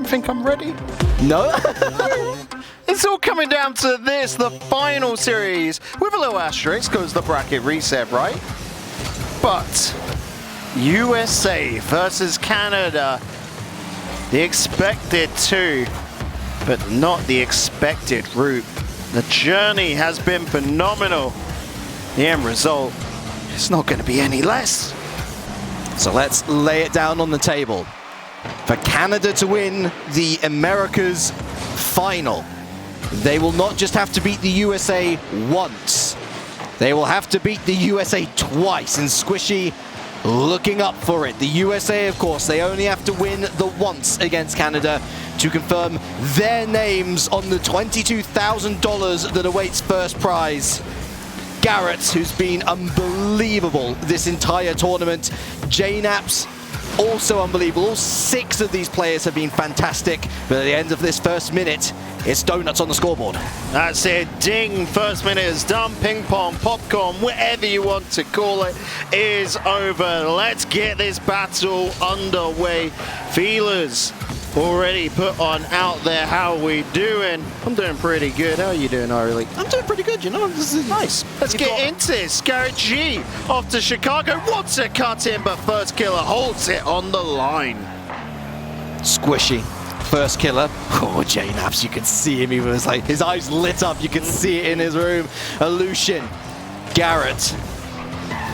think I'm ready? No? It's all coming down to this, the final series, with a little asterisk because the bracket reset, right? But USA versus Canada, the expected 2, but not the expected route. The journey has been phenomenal. The end result is not going to be any less. So let's lay it down on the table. For Canada to win the Americas final, they will not just have to beat the USA once. They will have to beat the USA twice, and Squishy looking up for it. The USA, of course, they only have to win the once against Canada to confirm their names on the $22,000 that awaits first prize. Garrett, who's been unbelievable this entire tournament. JKnaps, also unbelievable. All 6 of these players have been fantastic, but at the end of this first minute, it's donuts on the scoreboard. That's it, ding, first minute is done, ping pong, popcorn, whatever you want to call it, is over. Let's get this battle underway. Feelers already put on out there. How are we doing? I'm doing pretty good. How are you doing, Ari? I'm doing pretty good, you know. This is Nice. Let's get into this. Garrett G off to Chicago, wants to cut in, but first killer holds it on the line. Squishy. First killer. Oh, JKnaps, you can see him. He was like, his eyes lit up. You can see it in his room. Illusion. Garrett.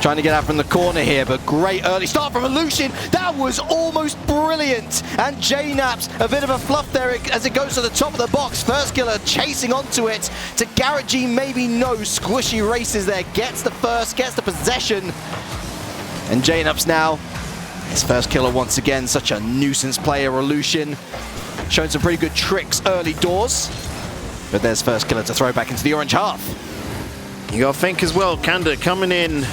Trying to get out from the corner here, but great early start from Illusion. That was almost brilliant. And JKnaps, a bit of a fluff there as it goes to the top of the box. First killer chasing onto it. To Garrett G, maybe no. Squishy races there. Gets the first, gets the possession. And JKnaps now. His first killer once again. Such a nuisance player, Illusion. Showing some pretty good tricks early doors. But there's first killer to throw back into the orange half. You got to think as well, Canada coming in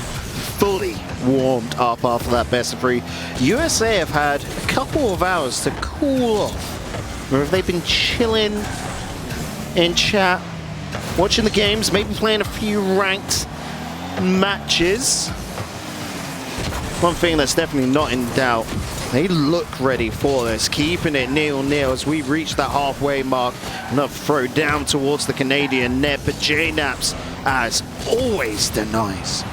fully warmed up after that best of 3. USA have had a couple of hours to cool off. Or have they been chilling in chat, watching the games, maybe playing a few ranked matches? One thing that's definitely not in doubt, they look ready for this, keeping it 0-0 as we reach that halfway mark. Another throw down towards the Canadian net, but JKnaps, as always, denies.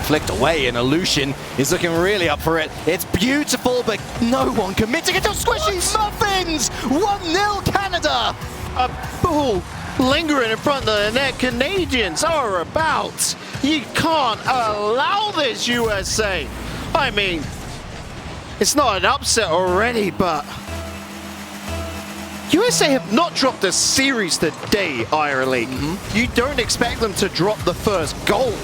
Flicked away, and Illusion is looking really up for it. It's beautiful, but no one committing it to Squishy Muffins! 1-0 Canada! A ball lingering in front of the net. Canadians are about. You can't allow this, USA. I mean, it's not an upset already, but USA have not dropped a series today, Ira League. You don't expect them to drop the first goal.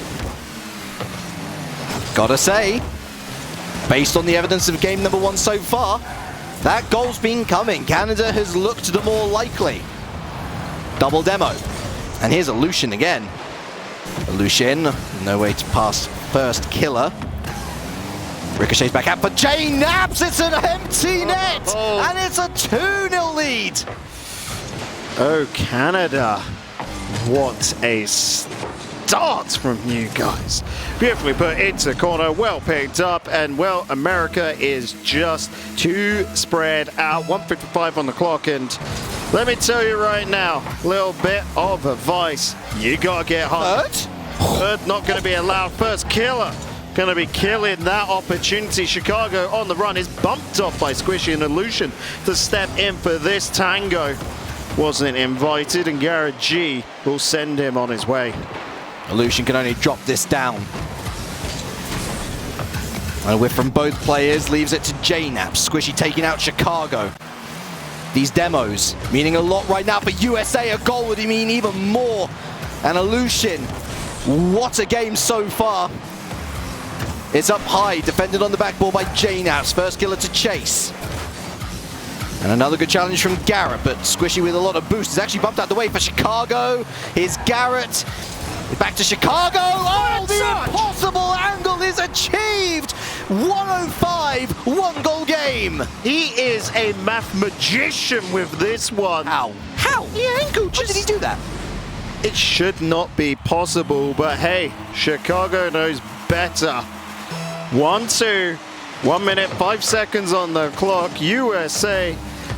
Gotta say, based on the evidence of game number 1 so far, that goal's been coming. Canada has looked the more likely. Double demo. And here's Illusion again. Illusion, no way to pass first killer. Ricochets back out for JKnaps. It's an empty net, and it's a 2-0 lead. Oh, Canada. What a start from you guys. Beautifully put into corner, well picked up, and well, America is just too spread out. 1:55 on the clock, and let me tell you right now, little bit of advice. You gotta get hot. Third not gonna be allowed. First killer gonna be killing that opportunity. Chicago on the run is bumped off by Squishy, and Illusion to step in for this tango. Wasn't invited, and Garrett G will send him on his way. Illusion can only drop this down. And a whiff from both players leaves it to JKnaps. Squishy taking out Chicago. These demos meaning a lot right now for USA. A goal would mean even more. And Illusion, what a game so far. It's up high, defended on the backboard by JKnaps. First killer to chase. And another good challenge from Garrett, but Squishy with a lot of boost. Is actually bumped out the way for Chicago. Here's Garrett. Back to Chicago. Oh, the impossible angle is achieved. 105, 1-goal game. He is a math magician with this one. How? How? How did he do that? It should not be possible, but hey, Chicago knows better. 1-2, 1 minute, 5 seconds on the clock. USA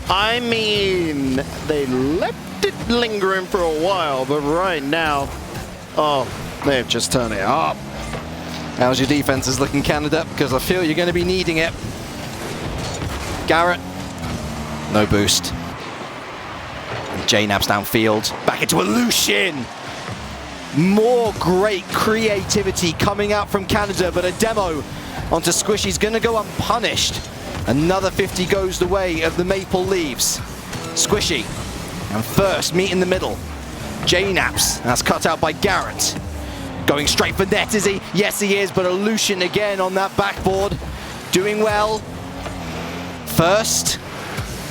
I mean, they left it lingering for a while, but right now, oh, they've just turned it up. How's your defenses looking, Canada? Because I feel you're going to be needing it. Garrett, no boost. And JKnaps downfield, back into Illusion. More great creativity coming out from Canada, but a demo onto Squishy's going to go unpunished. Another 50 goes the way of the Maple Leaves. Squishy, and first, meet in the middle. JKnaps, that's cut out by Garrett. Going straight for net, is he? Yes, he is, but Illusion again on that backboard. Doing well. First,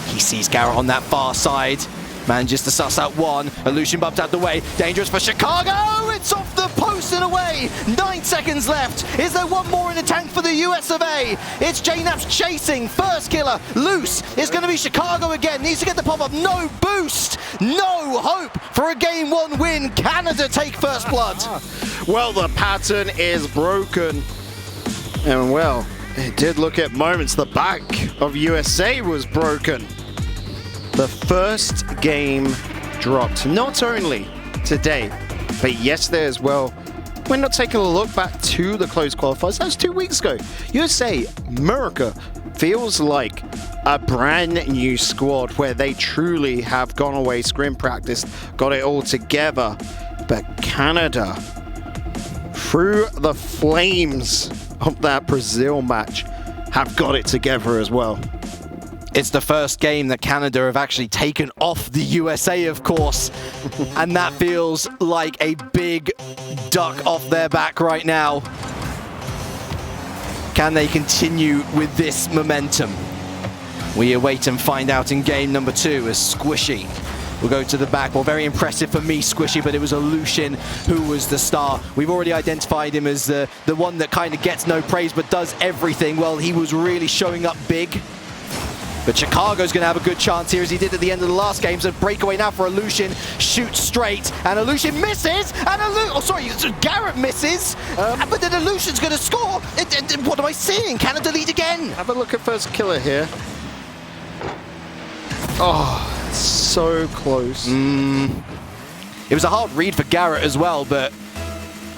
he sees Garrett on that far side. Manages to suss out one. Illusion bumped out the way. Dangerous for Chicago. It's off the post and away. 9 seconds left. Is there one more in the tank for the US of A? It's JKnaps chasing. First killer loose. It's going to be Chicago again. Needs to get the pop-up. No boost. No hope for a Game 1 win. Canada take first blood. Well, the pattern is broken. And well, it did look at moments the back of USA was broken. The first game dropped, not only today, but yesterday as well. We're not taking a look back to the close qualifiers. That was 2 weeks ago. USA, America, feels like a brand new squad where they truly have gone away, scrim practice, got it all together. But Canada, through the flames of that Brazil match, have got it together as well. It's the first game that Canada have actually taken off the USA, of course, and that feels like a big duck off their back right now. Can they continue with this momentum? We await and find out in game number 2 as Squishy will go to the back. Well, very impressive for me, Squishy, but it was Illusion who was the star. We've already identified him as the one that kind of gets no praise but does everything. Well, he was really showing up big. But Chicago's going to have a good chance here, as he did at the end of the last game. So breakaway now for Illusion. Shoots straight, and Illusion misses. And Garrett misses. But then Illusion's going to score. What am I seeing? Canada lead again. Have a look at first killer here. Oh, so close. It was a hard read for Garrett as well, but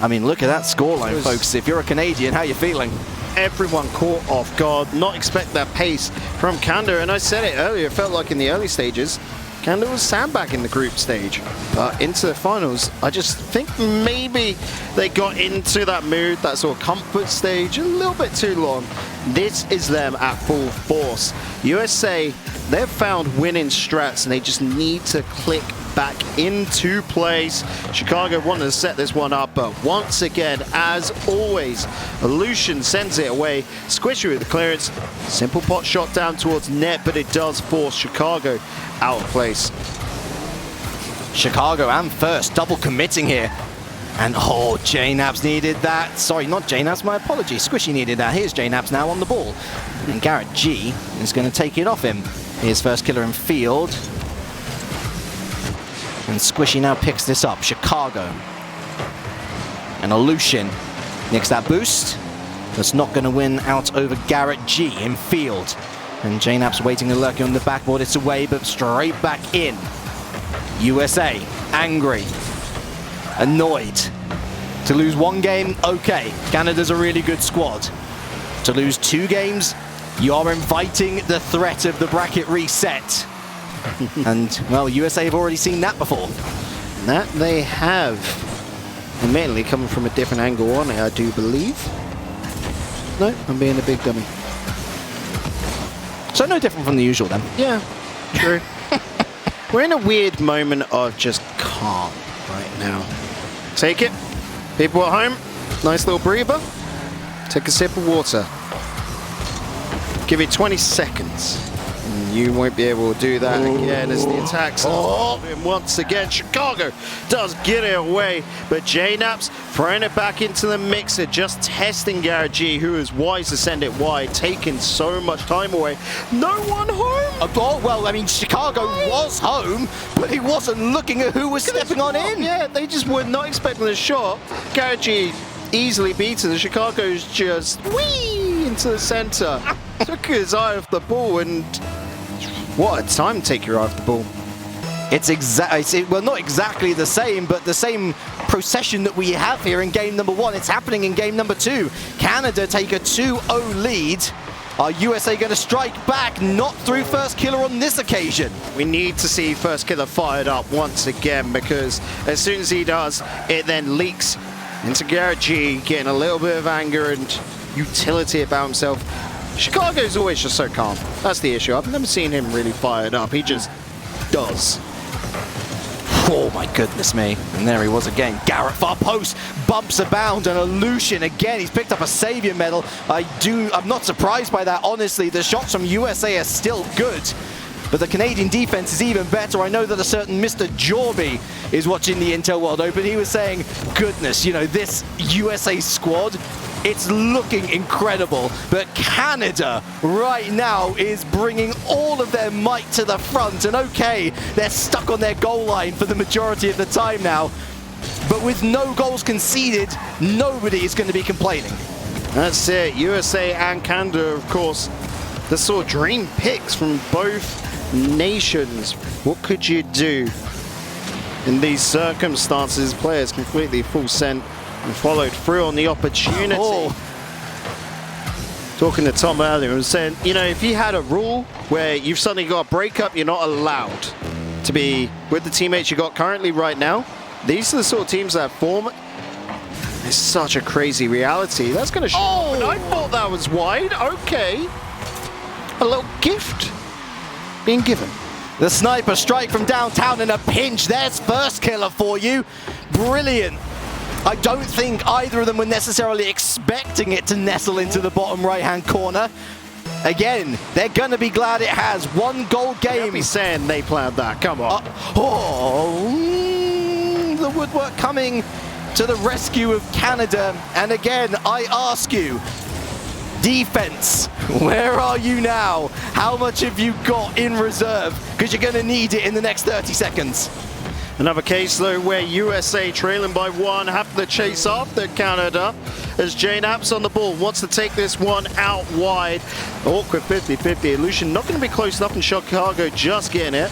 I mean, look at that scoreline, folks. If you're a Canadian, how are you feeling? Everyone caught off guard, not expect that pace from Canada. And I said it earlier, it felt like in the early stages, Canada was sandbagging the group stage. But into the finals, I just think maybe they got into that mood, that sort of comfort stage, a little bit too long. This is them at full force. USA, they've found winning strats, and they just need to click back into place. Chicago wanted to set this one up, but once again, as always, Illusion sends it away. Squishy with the clearance. Simple pot shot down towards net, but it does force Chicago out of place. Chicago and first, double committing here. And oh, JKnaps needed that. Sorry, not JKnaps, my apologies. Squishy needed that. Here's JKnaps now on the ball. And Garrett G is going to take it off him. Here's first killer in field. And Squishy now picks this up. Chicago. And Illusion nicks that boost. That's not going to win out over Garrett G in field. And JKnaps waiting and lurking on the backboard. It's away, but straight back in. USA, angry, annoyed. To lose one game, okay. Canada's a really good squad. To lose 2 games, you are inviting the threat of the bracket reset. And, well, USA have already seen that before. That they have. Admittedly, coming from a different angle on it, I do believe. No, I'm being a big dummy. So no different from the usual then. Yeah, true. We're in a weird moment of just calm right now. Take it. People at home, nice little breather. Take a sip of water. Give it 20 seconds. You won't be able to do that again as the attacks are once again. Chicago does get it away, but JKnaps throwing it back into the mixer, just testing Garrett G, who is wise to send it wide, taking so much time away. No one home. Oh, well, I mean, Chicago was home, but he wasn't looking at who was stepping on in. Yeah, they just were not expecting the shot. Garrett G easily beaten, and Chicago's just whee into the center. Took his eye off the ball and What a time to take your eye off the ball. Well, not exactly the same, but the same procession that we have here in game number 1. It's happening in game number 2. Canada take a 2-0 lead. Are USA going to strike back? Not through First Killer on this occasion. We need to see First Killer fired up once again, because as soon as he does, it then leaks into Garrett G, getting a little bit of anger and utility about himself. Chicago's always just so calm. That's the issue. I've never seen him really fired up. He just does. Oh my goodness me. And there he was again. Garrett far post, bumps abound, and Illusion again. He's picked up a Savior medal. I'm not surprised by that, honestly. The shots from USA are still good, but the Canadian defense is even better. I know that a certain Mr. Jorby is watching the Intel World Open. He was saying, goodness, you know, this USA squad, it's looking incredible, but Canada right now is bringing all of their might to the front. And okay, they're stuck on their goal line for the majority of the time now, but with no goals conceded, nobody is going to be complaining. That's it. USA and Canada, of course, the sort of dream picks from both nations. What could you do in these circumstances? Players completely full sent and followed through on the opportunity. Oh. Talking to Tom earlier and saying, you know, if you had a rule where you've suddenly got a breakup, you're not allowed to be with the teammates you got currently right now. These are the sort of teams that form. It's such a crazy reality. That's going to show. Oh, and I thought that was wide. Okay. A little gift being given. The sniper strike from downtown in a pinch. There's First Killer for you. Brilliant. I don't think either of them were necessarily expecting it to nestle into the bottom right-hand corner. Again, they're going to be glad it has. 1 goal game. Don't be saying they planned that. Come on. The woodwork coming to the rescue of Canada. And again, I ask you, defense, where are you now? How much have you got in reserve? Because you're going to need it in the next 30 seconds. Another case, though, where USA trailing by 1 have to chase after Canada as JKnaps on the ball wants to take this one out wide. Awkward 50-50. Illusion not going to be close enough, in Chicago just getting it.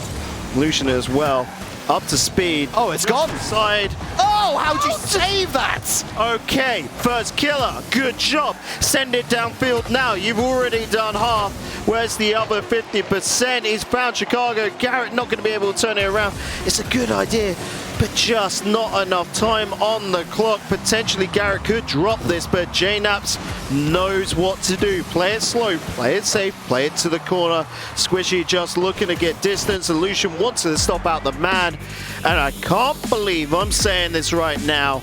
Illusion as well. Up to speed. Oh, it's gone. Side. Oh, how'd you save that? Okay, First Killer. Good job. Send it downfield now. You've already done half. Where's the other 50%? He's found Chicago. Garrett not going to be able to turn it around. It's a good idea, but just not enough time on the clock. Potentially Garrett could drop this, but JKnaps knows what to do. Play it slow, play it safe, play it to the corner. Squishy just looking to get distance. Illusion wants to stop out the man. And I can't believe I'm saying this right now,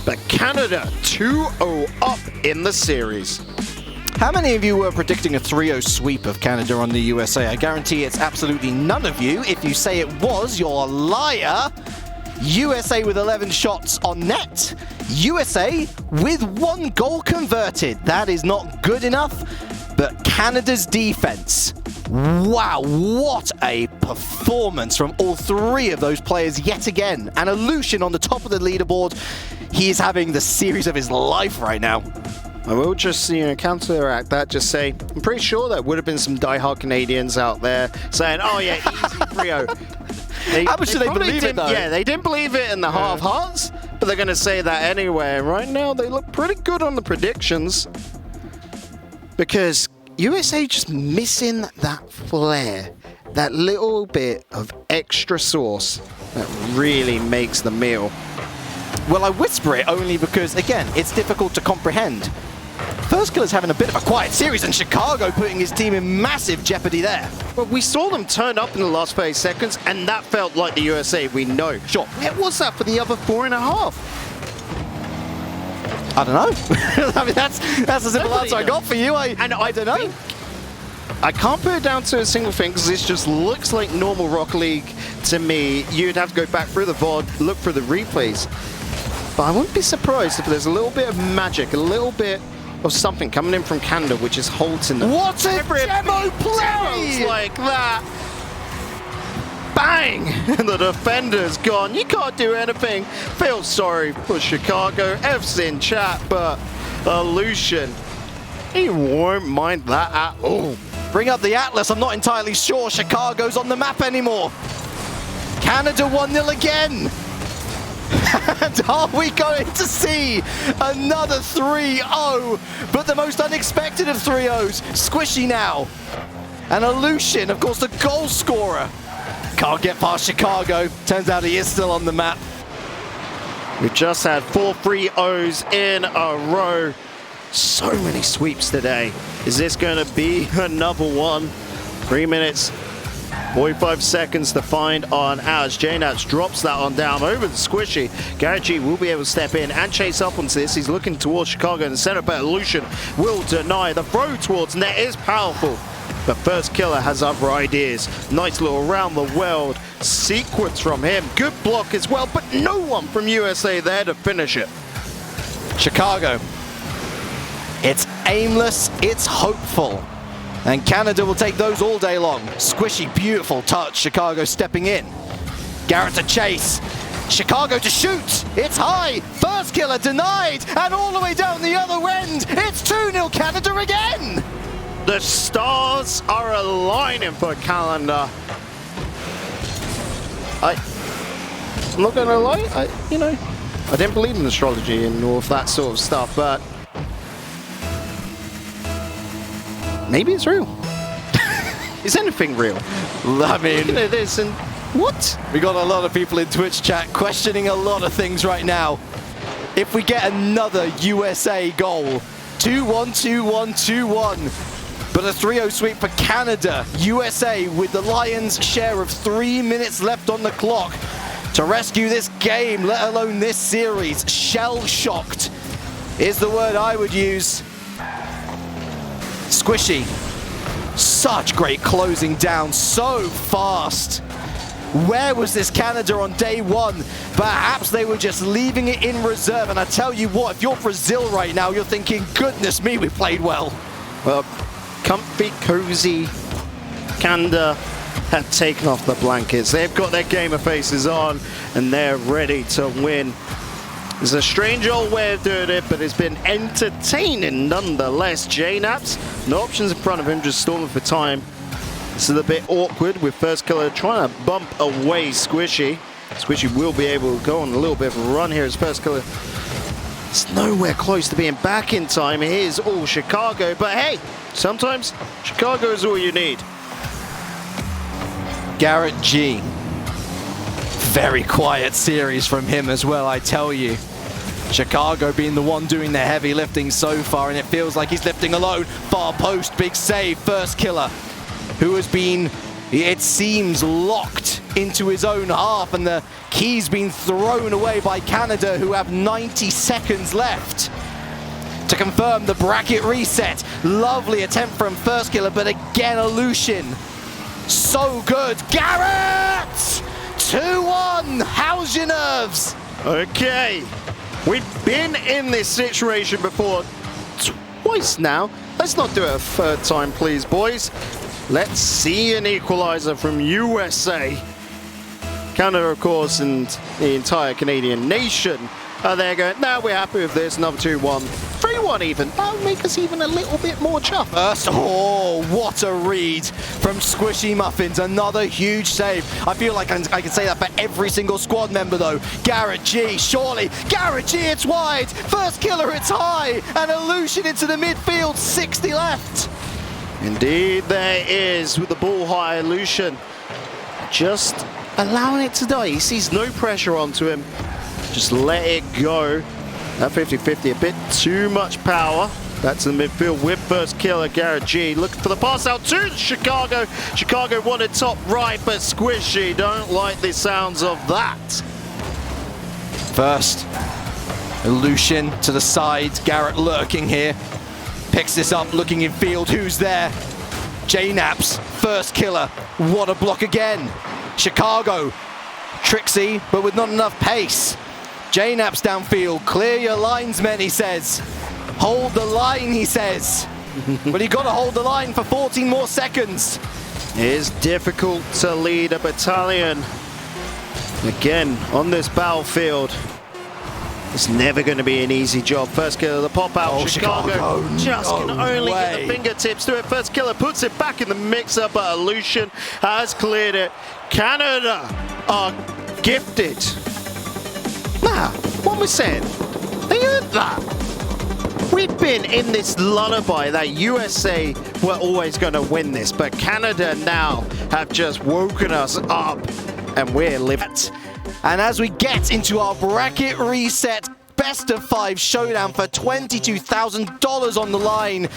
but Canada 2-0 up in the series. How many of you were predicting a 3-0 sweep of Canada on the USA? I guarantee it's absolutely none of you. If you say it was, you're a liar. USA with 11 shots on net. USA with 1 goal converted. That is not good enough, but Canada's defense. Wow, what a performance from all 3 of those players yet again. And Illusion on the top of the leaderboard. He is having the series of his life right now. I will just, counteract that, just say, I'm pretty sure there would have been some diehard Canadians out there saying, oh yeah, easy 3-0. How much do they believe it, though? Yeah, they didn't believe it in the heart of hearts, but they're going to say that anyway. And right now, they look pretty good on the predictions, because USA just missing that flair, that little bit of extra sauce that really makes the meal. Well, I whisper it only because, again, it's difficult to comprehend. First Killer's having a bit of a quiet series, and Chicago putting his team in massive jeopardy there. Well, we saw them turn up in the last 30 seconds, and that felt like the USA we know. Sure. Where was that for the other 4.5? I don't know. I mean, that's a simple answer I got for you. I don't know. I can't put it down to a single thing, because this just looks like normal Rocket League to me. You'd have to go back through the VOD, look for the replays. But I wouldn't be surprised if there's a little bit of magic, a little bit of something coming in from Canada, which is halting them. What a demo play! Like that. Bang! And the defender's gone. You can't do anything. Feel sorry for Chicago. F's in chat, but Illusion, he won't mind that at all. Bring up the Atlas. I'm not entirely sure Chicago's on the map anymore. Canada 1-0 again. And are we going to see another 3-0? But the most unexpected of 3-0s. Squishy now. And Illusion, of course, the goal scorer. Can't get past Chicago. Turns out he is still on the map. We've just had 4 3-0s in a row. So many sweeps today. Is this going to be another one? 3 minutes, 45 seconds to find on ours. JKnaps drops that on down over the Squishy. Garrett G will be able to step in and chase up onto this. He's looking towards Chicago in the center, but Illusion will deny. The throw towards net is powerful. But First Killer has other ideas. Nice little around the world sequence from him. Good block as well, but no one from USA there to finish it. Chicago. It's aimless, it's hopeful. And Canada will take those all day long. Squishy, beautiful touch. Chicago stepping in. Garrett to chase. Chicago to shoot. It's high. First Killer denied. And all the way down the other end, it's 2-0 Canada again. The stars are aligning for Canada. I'm not gonna lie, I didn't believe in astrology and all of that sort of stuff, but maybe it's real. Is anything real? I mean, looking at this and what? We got a lot of people in Twitch chat questioning a lot of things right now. If we get another USA goal, 2-1, 2-1, 2-1. But a 3-0 sweep for Canada. USA with the Lions' share of 3 minutes left on the clock to rescue this game, let alone this series. Shell-shocked is the word I would use. Squishy. Such great closing down, so fast. Where was this Canada on day one? Perhaps they were just leaving it in reserve. And I tell you what, if you're Brazil right now, you're thinking, goodness me, we played well. Well, comfy, cozy Canada have taken off the blankets. They've got their gamer faces on and they're ready to win. It's a strange old way of doing it, but it's been entertaining nonetheless. JKnaps, no options in front of him, just storming for time. This is a bit awkward with First Killer trying to bump away Squishy. Squishy will be able to go on a little bit of a run here as First Killer. It's nowhere close to being back in time. Here's all Chicago, but hey, sometimes Chicago is all you need. Garrett G. Very quiet series from him as well, I tell you. Chicago being the one doing the heavy lifting so far, and it feels like he's lifting alone. Far post, big save, First Killer, who has been, it seems, locked into his own half, and the key's been thrown away by Canada, who have 90 seconds left to confirm the bracket reset. Lovely attempt from First Killer, but again, Illusion. So good. Garrett! 2-1. How's your nerves? Okay. We've been in this situation before twice now. Let's not do it a third time, please, boys. Let's see an equalizer from USA. Canada, of course, and the entire Canadian nation are there going, now we're happy with this. Another 2-1. 3-1 even. That'll make us even a little bit more chuffed. First, oh, what a read from Squishy Muffins. Another huge save. I feel like I can say that for every single squad member, though. Garrett G, surely. Garrett G, it's wide. First Killer, it's high. And Illusion into the midfield. 60 left. Indeed, there is with the ball high. Illusion just allowing it to die. He sees no pressure onto him. Just let it go. That 50-50, a bit too much power. That's the midfield with First Killer, Garrett G. Looking for the pass out to Chicago. Chicago wanted top right, but Squishy don't like the sounds of that. First, Illusion to the side. Garrett lurking here. Picks this up, looking in field. Who's there? JKnaps, First Killer. What a block again. Chicago, tricksy, but with not enough pace. JKnaps downfield, clear your lines, men, he says. Hold the line, he says. But you got to hold the line for 14 more seconds. It is difficult to lead a battalion. Again, on this battlefield. It's never going to be an easy job. First killer, the pop out. Oh, Chicago. Just can only get way. the fingertips to it. First killer puts it back in the mixer, but Illusion has cleared it. Canada are gifted. Nah, what we're saying, they earned that. We've been in this lullaby that USA were always going to win this, but Canada now have just woken us up, and we're living. And as we get into our bracket reset best of 5 showdown for $22,000 on the line,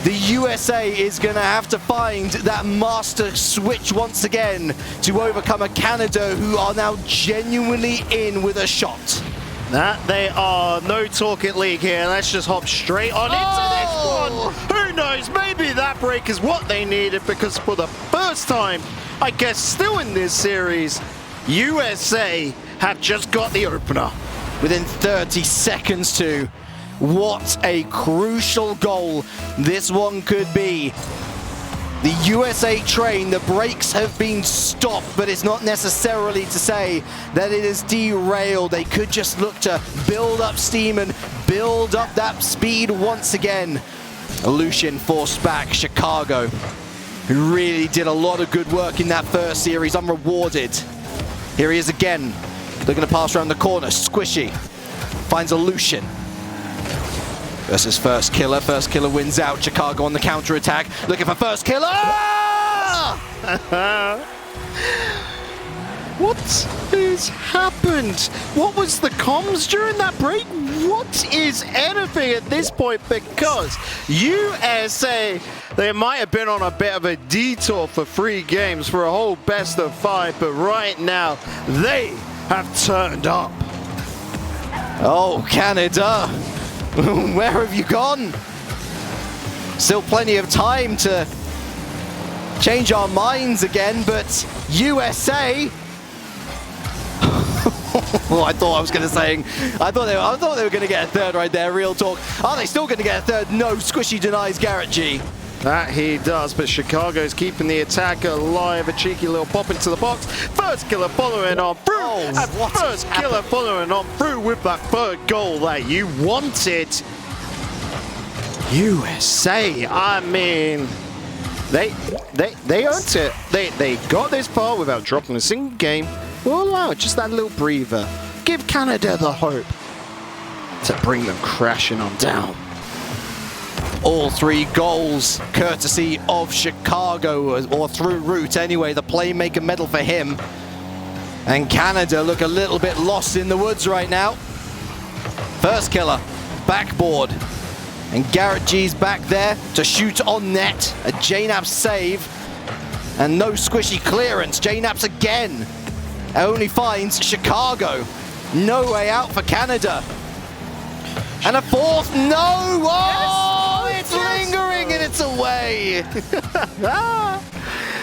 the USA is going to have to find that master switch once again to overcome a Canada who are now genuinely in with a shot. That they are. No talk at league here. Let's just hop straight on into this one. Who knows? Maybe that break is what they needed, because for the first time, I guess still in this series, USA have just got the opener. Within 30 seconds too. What a crucial goal this one could be. The USA train, the brakes have been stopped, but it's not necessarily to say that it is derailed. They could just look to build up steam and build up that speed once again. Illusion forced back Chicago, who really did a lot of good work in that first series, unrewarded. Here he is again. They're going to pass around the corner. Squishy finds Illusion. Versus First Killer. First Killer wins out. Chicago on the counter-attack. Looking for First Killer! What has happened? What was the comms during that break? What is anything at this point? Because USA, they might have been on a bit of a detour for 3 games for a whole best of 5, but right now they have turned up. Oh, Canada. Where have you gone? Still plenty of time to change our minds again, but USA. Oh, I thought they were going to get a third right there. Real talk. Are they still going to get a third? No. Squishy denies Garrett G. That he does, but Chicago's keeping the attack alive. A cheeky little pop into the box. First killer following on through. Oh, what first killer following on through with that third goal that you wanted. USA, I mean, they earned it. They got this far without dropping a single game. We'll allow it, just that little breather. Give Canada the hope to bring them crashing on down. All 3 goals courtesy of Chicago, or through Root anyway, the playmaker medal for him. And Canada look a little bit lost in the woods right now. First killer, backboard. And Garrett G's back there to shoot on net. A JKnaps save. And no Squishy clearance. JKnaps again. Only finds Chicago. No way out for Canada. And a fourth, no! Oh, yes! It's lingering and it's away!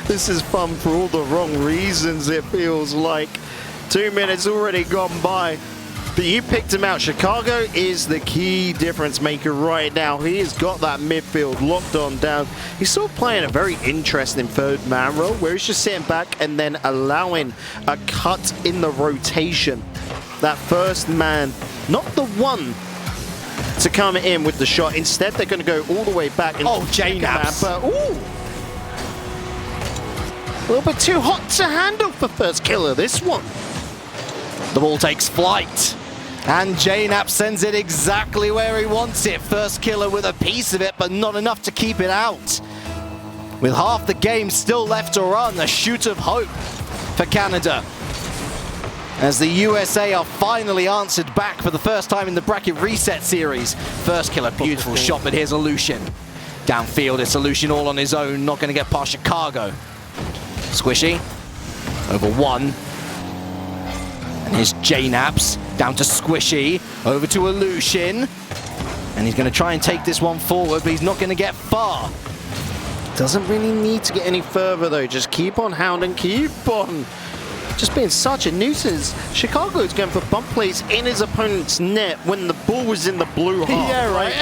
This is fun for all the wrong reasons, it feels like. 2 minutes already gone by. But you picked him out. Chicago is the key difference maker right now. He has got that midfield locked on down. He's still playing a very interesting third man role, where he's just sitting back and then allowing a cut in the rotation. That first man, not the one to come in with the shot. Instead, they're going to go all the way back. And JKnaps. But, ooh, a little bit too hot to handle for First Killer, this one. The ball takes flight. And JKnaps sends it exactly where he wants it. First killer with a piece of it, but not enough to keep it out. With half the game still left to run, a shoot of hope for Canada. As the USA are finally answered back for the first time in the bracket reset series. First killer, beautiful shot, but here's Illusion. Downfield, it's Illusion all on his own, not going to get past Chicago. Squishy, over 1. And here's JKnaps, down to Squishy, over to Illusion. And he's going to try and take this one forward, but he's not going to get far. Doesn't really need to get any further though, just keep on hounding, keep on just being such a nuisance. Chicago's going for bump plays in his opponent's net when the ball was in the blue half. Yeah, right.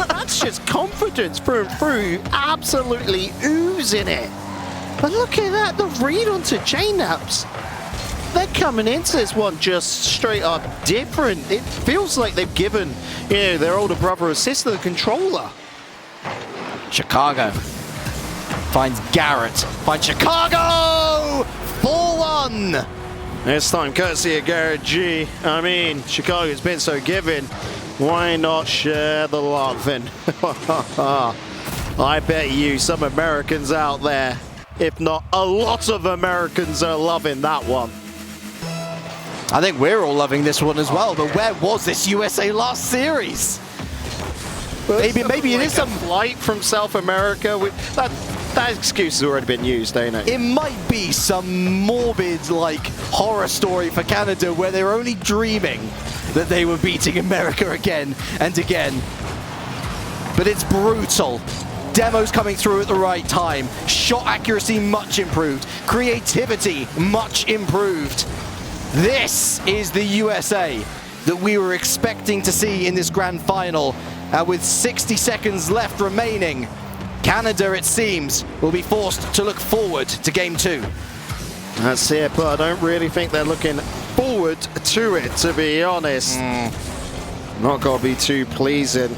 That's just confidence through and through, absolutely oozing it. But look at that, the read onto JKnaps. They're coming into this one just straight up different. It feels like they've given, you know, their older brother or sister the controller. Chicago finds Garrett. Finds Chicago! 4-1! This time, courtesy of Garrett G. I mean, Chicago's been so giving. Why not share the love? And I bet you some Americans out there, if not a lot of Americans, are loving that one. I think we're all loving this one as well, but where was this USA last series? Maybe it is some flight from South America. That excuse has already been used, ain't it? It might be some morbid, like, horror story for Canada where they were only dreaming that they were beating America again and again. But it's brutal. Demos coming through at the right time. Shot accuracy much improved. Creativity much improved. This is the USA that we were expecting to see in this grand final. And with 60 seconds left remaining, Canada, it seems, will be forced to look forward to Game 2. That's it, but I don't really think they're looking forward to it, to be honest. Not gonna be too pleasing.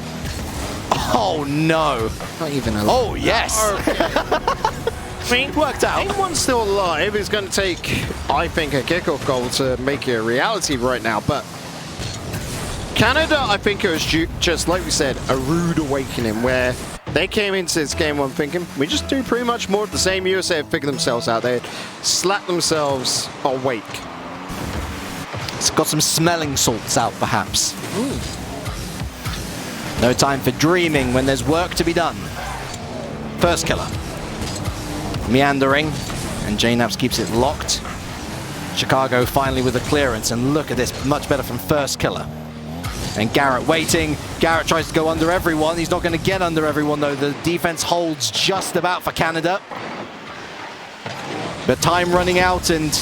Oh no! Not even a Oh yes! I mean, worked out. Anyone's still alive. It's going to take, I think, a kickoff goal to make it a reality right now. But Canada, I think it was just, like we said, a rude awakening where they came into this game one thinking, we just do pretty much more of the same. USA have figured themselves out. They slapped themselves awake. It's got some smelling salts out, perhaps. No time for dreaming when there's work to be done. First killer. Meandering, and JKnaps keeps it locked. Chicago finally with a clearance, and look at this, much better from first killer. And Garrett waiting. Garrett tries to go under everyone. He's not going to get under everyone, though. The defense holds just about for Canada. But time running out, and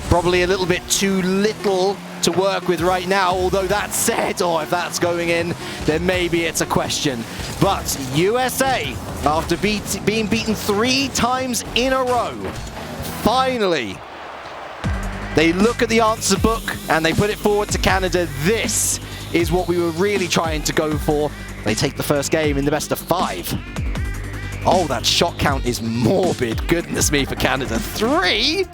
probably a little bit too little to work with right now. Although that said, if that's going in, then maybe it's a question. But USA, after being beaten 3 times in a row, finally, they look at the answer book and they put it forward to Canada. This is what we were really trying to go for. They take the first game in the best of 5. Oh, that shot count is morbid. Goodness me for Canada. 3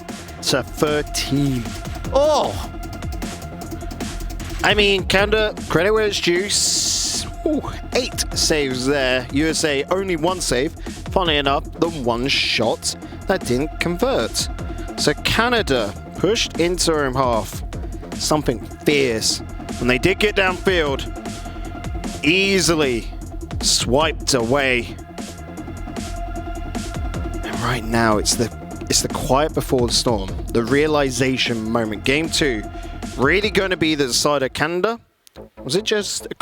to 13. Oh! I mean, Canada, credit where it's due. 8 saves there. USA only 1 save. Funny enough, the 1 shot that didn't convert. So Canada pushed into home half. Something fierce. When they did get downfield, easily swiped away. And right now, it's the quiet before the storm. The realization moment. Game 2. Really going to be the decider. Canada? Was it just a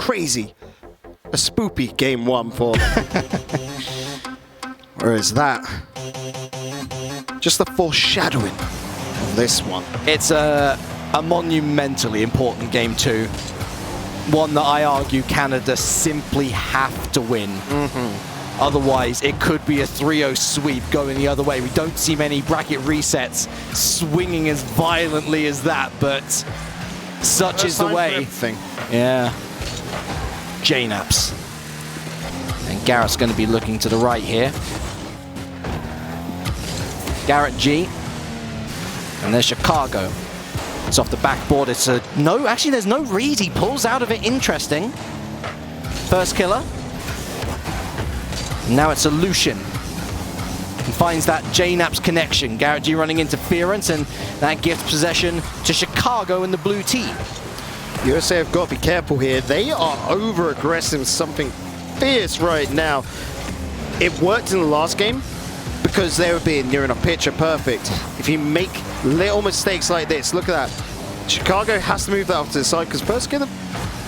spoopy game 1 for them? Or is that just the foreshadowing of this one? It's a monumentally important game 2. One that I argue Canada simply have to win. Otherwise, it could be a 3-0 sweep going the other way. We don't see many bracket resets swinging as violently as that, but such is the way. Yeah. JKnaps. And Garrett's going to be looking to the right here. Garrett G. And there's Chicago. It's off the backboard. It's a no. Actually, there's no read. He pulls out of it. Interesting. First killer. Now it's a Lucian. He finds that JKnaps connection. Garrett G running interference, and that gives possession to Chicago and the blue team. USA have got to be careful here. They are over-aggressive, something fierce right now. It worked in the last game because they were being near enough picture perfect. If you make little mistakes like this, look at that. Chicago has to move that off to the side because first gonna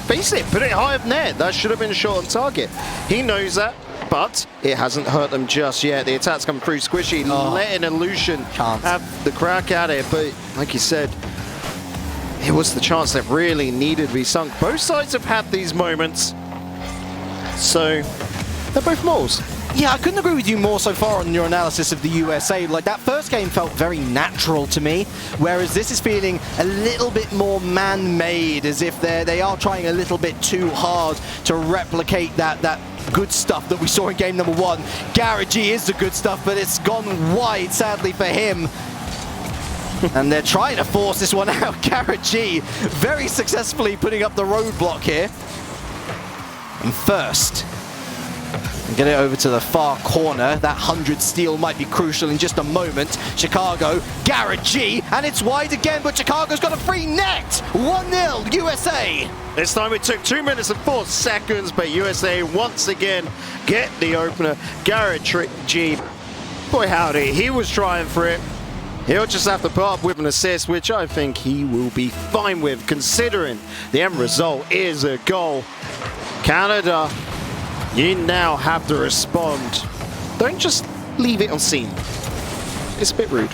face it, put it high up net. That should have been a shot on target. He knows that, but it hasn't hurt them just yet. The attack's come through. Squishy letting Illusion have the crack at it, but like you said, it was the chance that really needed to be sunk. Both sides have had these moments, so they're both mauls. Yeah, I couldn't agree with you more so far on your analysis of the USA. Like, that first game felt very natural to me, whereas this is feeling a little bit more man-made, as if they are trying a little bit too hard to replicate that good stuff that we saw in game number 1. Garrett G is the good stuff, but it's gone wide, sadly, for him. And they're trying to force this one out. Garrett G very successfully putting up the roadblock here. And first, and get it over to the far corner. That 100 steal might be crucial in just a moment. Chicago, Garrett G, and it's wide again, but Chicago's got a free net. 1-0 USA. This time it took 2 minutes and 4 seconds, but USA once again get the opener. Garrett G, boy howdy, he was trying for it. He'll just have to put up with an assist, which I think he will be fine with, considering the end result is a goal. Canada, you now have to respond. Don't just leave it unseen. It's a bit rude.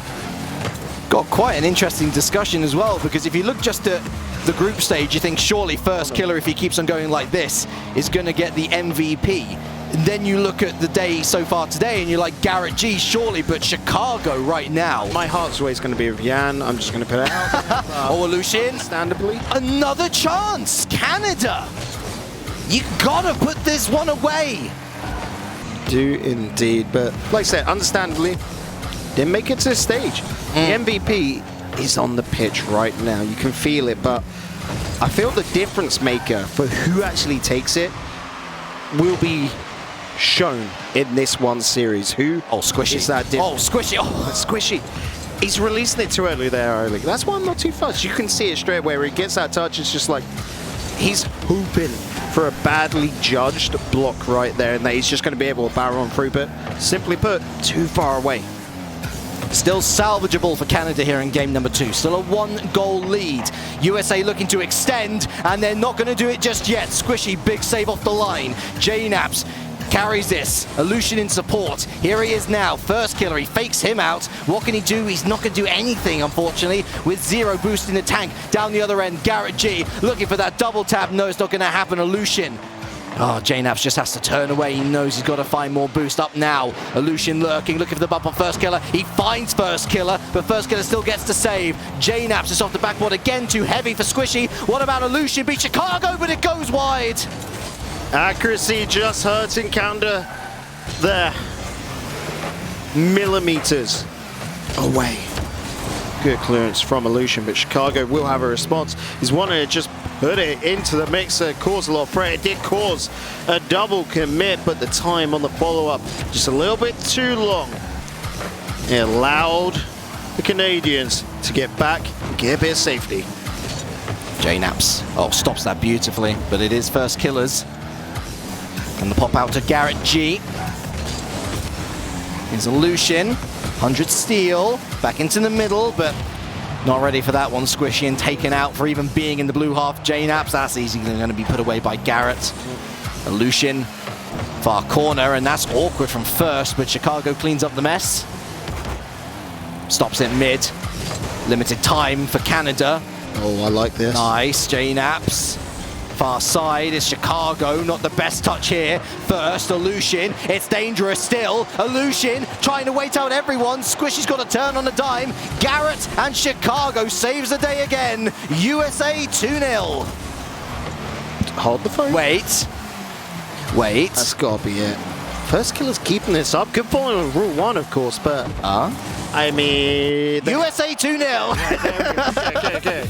Got quite an interesting discussion as well, because if you look just at the group stage, you think surely First Killer, if he keeps on going like this, is going to get the MVP. And then you look at the day so far today and you're like, Garrett G, surely, but Chicago right now. My heart's always going to be with Yan. I'm just going to put it out there. Oh, Aleutian. Understandably. Another chance. Canada. You gotta put this one away. Do indeed, but like I said, understandably, didn't make it to the stage. The MVP is on the pitch right now. You can feel it, but I feel the difference maker for who actually takes it will be shown in this one series. Who? Oh, Squishy. Is that different? Oh, Squishy. Oh, Squishy. He's releasing it too early there, Oli. That's why I'm not too fussed. You can see it straight away where he gets that touch. It's just like he's hooping for a badly judged block right there, and that he's just going to be able to barrel on through, but simply put, too far away. Still salvageable for Canada here in game number 2. Still a 1-goal lead. USA looking to extend, and they're not going to do it just yet. Squishy, big save off the line. JKnaps carries this. Aleutian in support. Here he is now. First Killer. He fakes him out. What can he do? He's not going to do anything, unfortunately, with 0 boost in the tank. Down the other end, Garrett G looking for that double tap. No, it's not going to happen. Aleutian. Oh, JKnaps just has to turn away. He knows he's got to find more boost. Up now. Aleutian lurking, looking for the bump on First Killer. He finds First Killer, but First Killer still gets to save. JKnaps is off the backboard again. Too heavy for Squishy. What about Aleutian? Beat Chicago, but it goes wide. Accuracy just hurting Canada there. Millimeters away. Good clearance from Aleutian, but Chicago will have a response. He's wanting to just put it into the mixer, cause a lot of threat. It did cause a double commit, but the time on the follow-up just a little bit too long. It allowed the Canadians to get back and get a bit of safety. JKnaps, oh, stops that beautifully, but it is First Killers. And the pop out to Garrett G. Here's Aleutian, 100 steal, back into the middle, but not ready for that one. Squishy and taken out for even being in the blue half. JKnaps, that's easily going to be put away by Garrett. Aleutian, far corner, and that's awkward from First, but Chicago cleans up the mess. Stops it mid. Limited time for Canada. Oh, I like this. Nice, JKnaps. Far side is Chicago, not the best touch here. First, Aleutian, it's dangerous still. Aleutian trying to wait out everyone. Squishy's got to turn on a dime. Garrett and Chicago saves the day again. USA 2-0. Hold the phone. Wait. That's gotta be it. First Killer's keeping this up. Good following with Rule 1, of course, but I mean... USA 2-0. Okay.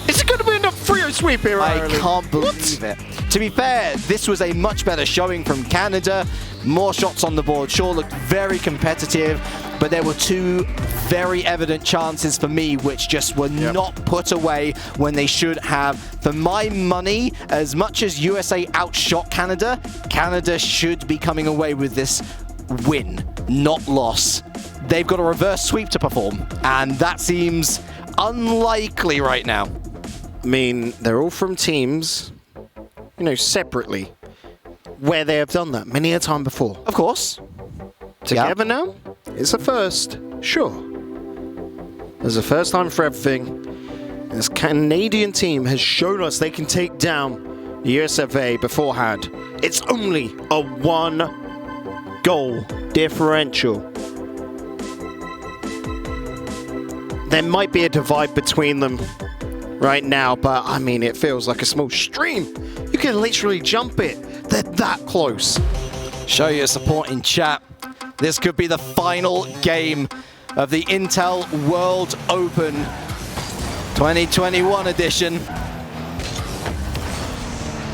Is it going to be enough Frio sweep here? I can't believe it. To be fair, this was a much better showing from Canada. More shots on the board. Sure, looked very competitive, but there were 2 very evident chances for me which just were not put away when they should have. For my money, as much as USA outshot Canada, Canada should be coming away with this win, not loss. They've got a reverse sweep to perform, and that seems unlikely right now. I mean, they're all from teams, you know, separately, where they have done that many a time before. Of course. Together now, it's a first, sure. There's a first time for everything. This Canadian team has shown us they can take down the US of A beforehand, it's only a 1-goal differential. There might be a divide between them right now, but I mean, it feels like a small stream. You can literally jump it. They're that close. Show your support in chat. This could be the final game of the Intel World Open 2021 edition.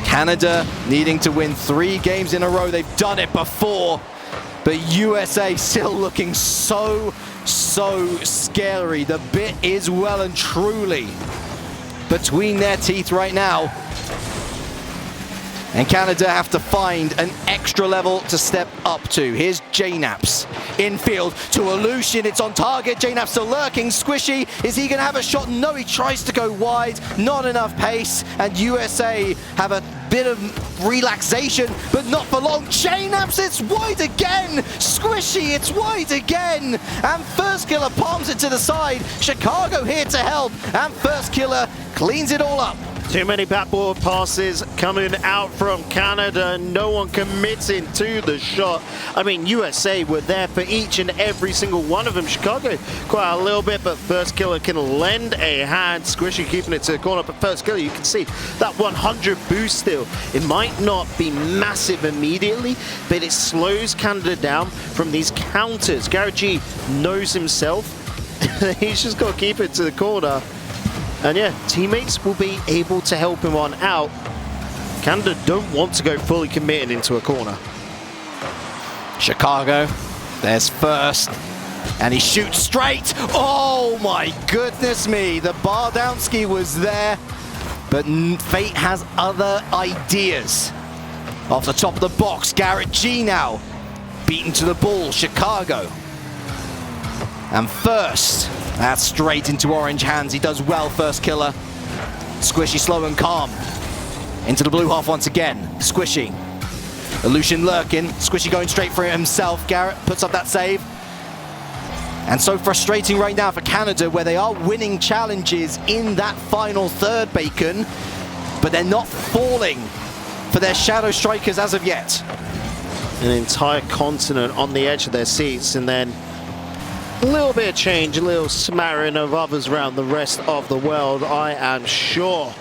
Canada needing to win 3 games in a row. They've done it before, but USA still looking so scary. The bit is well and truly between their teeth right now. And Canada have to find an extra level to step up to. Here's JKnaps. Infield to Illusion. It's on target. JKnaps still lurking. Squishy. Is he going to have a shot? No, he tries to go wide. Not enough pace. And USA have a bit of relaxation, but not for long. JKnaps, it's wide again. Squishy, it's wide again. And First Killer palms it to the side. Chicago here to help. And First Killer cleans it all up. Too many backboard passes coming out from Canada. No one committing to the shot. I mean, USA were there for each and every single one of them. Chicago quite a little bit, but First Killer can lend a hand. Squishy keeping it to the corner, but First Killer, you can see that 100 boost still. It might not be massive immediately, but it slows Canada down from these counters. Garrett G knows himself. He's just got to keep it to the corner. And yeah, teammates will be able to help him on out. Canada don't want to go fully committed into a corner. Chicago, there's First, and he shoots straight. Oh my goodness me, the Bardowski was there, but Fate has other ideas. Off the top of the box, Garrett G now, beaten to the ball, Chicago. And First, that's straight into orange hands. He does well, First Killer. Squishy, slow and calm. Into the blue half once again. Squishy. Illusion lurking. Squishy going straight for it himself. Garrett puts up that save. And so frustrating right now for Canada, where they are winning challenges in that final third, Bacon, but they're not falling for their Shadow Strikers as of yet. An entire continent on the edge of their seats, and then a little bit of change, a little smattering of others around the rest of the world, I am sure.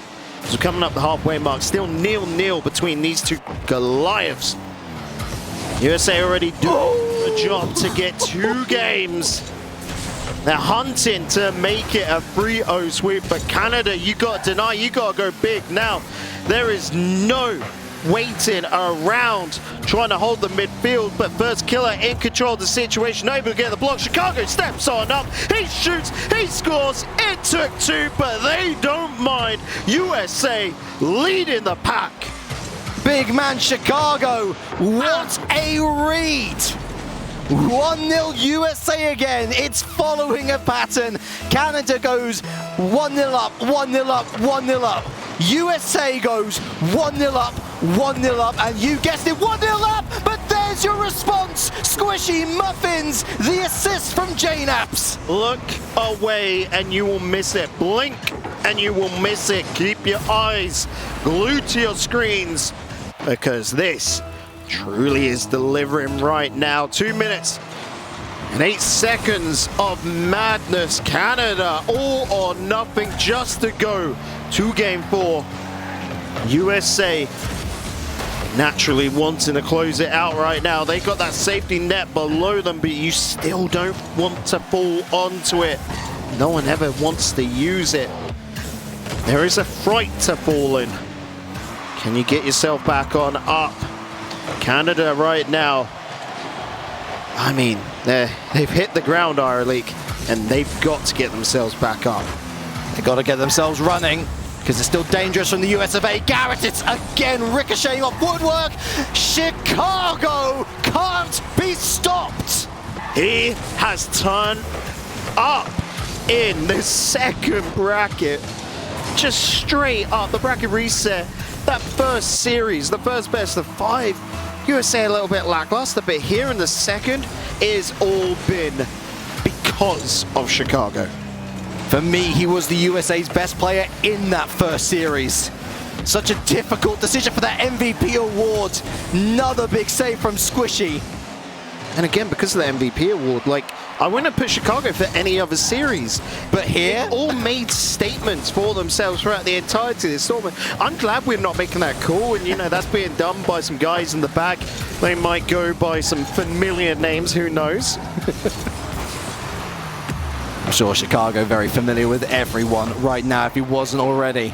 So coming up the halfway mark, still 0-0 between these two Goliaths. USA already doing the job to get 2 games. They're hunting to make it a 3-0 sweep, but Canada, you got to deny, you got to go big now. There is no waiting around, trying to hold the midfield, but First Killer in control of the situation, able to get the block. Chicago steps on up, he shoots, he scores. It took 2, but they don't mind. USA leading the pack. Big man Chicago, what a read! 1-0 USA again. It's following a pattern. Canada goes 1-0 up, 1-0 up, 1-0 up. USA goes 1-0 up, 1-0 up, and you guessed it, 1-0 up, but there's your response. Squishy muffins the assist from JKnaps. Look away and you will miss it. Blink and you will miss it. Keep your eyes glued to your screens, because this truly is delivering right now. 2 minutes and 8 seconds of madness. Canada all or nothing just to go to game 4. USA naturally wanting to close it out right now. They got that safety net below them, but you still don't want to fall onto it. No one ever wants to use it. There is a fright to falling. Can you get yourself back on up? Canada right now, I mean, they've hit the ground, EnReleague, and they've got to get themselves back up. They've got to get themselves running, because it's still dangerous from the US of A. Garrett, it's again ricocheting off woodwork. Chicago can't be stopped. He has turned up in the second bracket, just straight up. The bracket reset. That first series, the first best of 5, USA a little bit lackluster, but here in the second is all been because of Chicago. For me, he was the USA's best player in that first series. Such a difficult decision for that MVP award. Another big save from Squishy. And again, because of the MVP award, like, I wouldn't put Chicago for any other series. But here, all made statements for themselves throughout the entirety of this tournament. I'm glad we're not making that call, and you know, that's being done by some guys in the back. They might go by some familiar names, who knows? I'm sure Chicago very familiar with everyone right now if he wasn't already.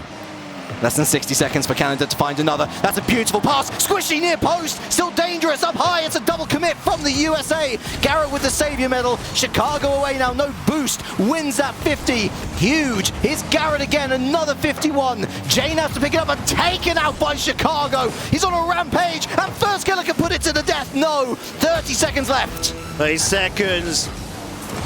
Less than 60 seconds for Canada to find another. That's a beautiful pass. Squishy near post. Still dangerous up high. It's a double commit from the USA. Garrett with the savior medal. Chicago away now. No boost. Wins that 50. Huge. Here's Garrett again. Another 51. Jane has to pick it up and taken out by Chicago. He's on a rampage. And First Killer can put it to the death. No. 30 seconds left. 30 seconds.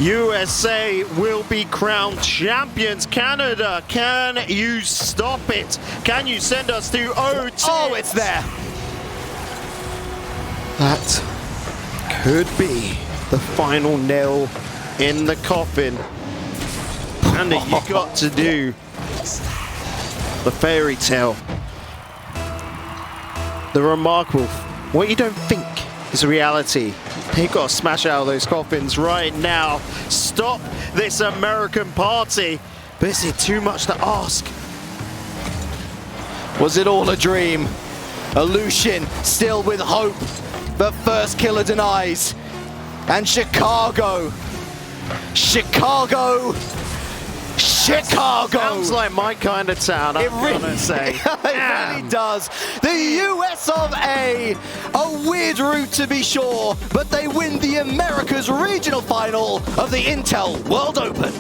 USA will be crowned champions. Canada, can you stop it? Can you send us to OT? Oh, it's there. That could be the final nail in the coffin. Canada, you got to do the fairy tale. The remarkable. What you don't think is reality. You've got to smash out of those coffins right now. Stop this American party. But is it too much to ask? Was it all a dream? Aleutian still with hope, but First Killer denies. And Chicago. Sounds like my kind of town, I'm gonna say. It really does. The US of A. A weird route to be sure, but they win the Americas regional final of the Intel World Open.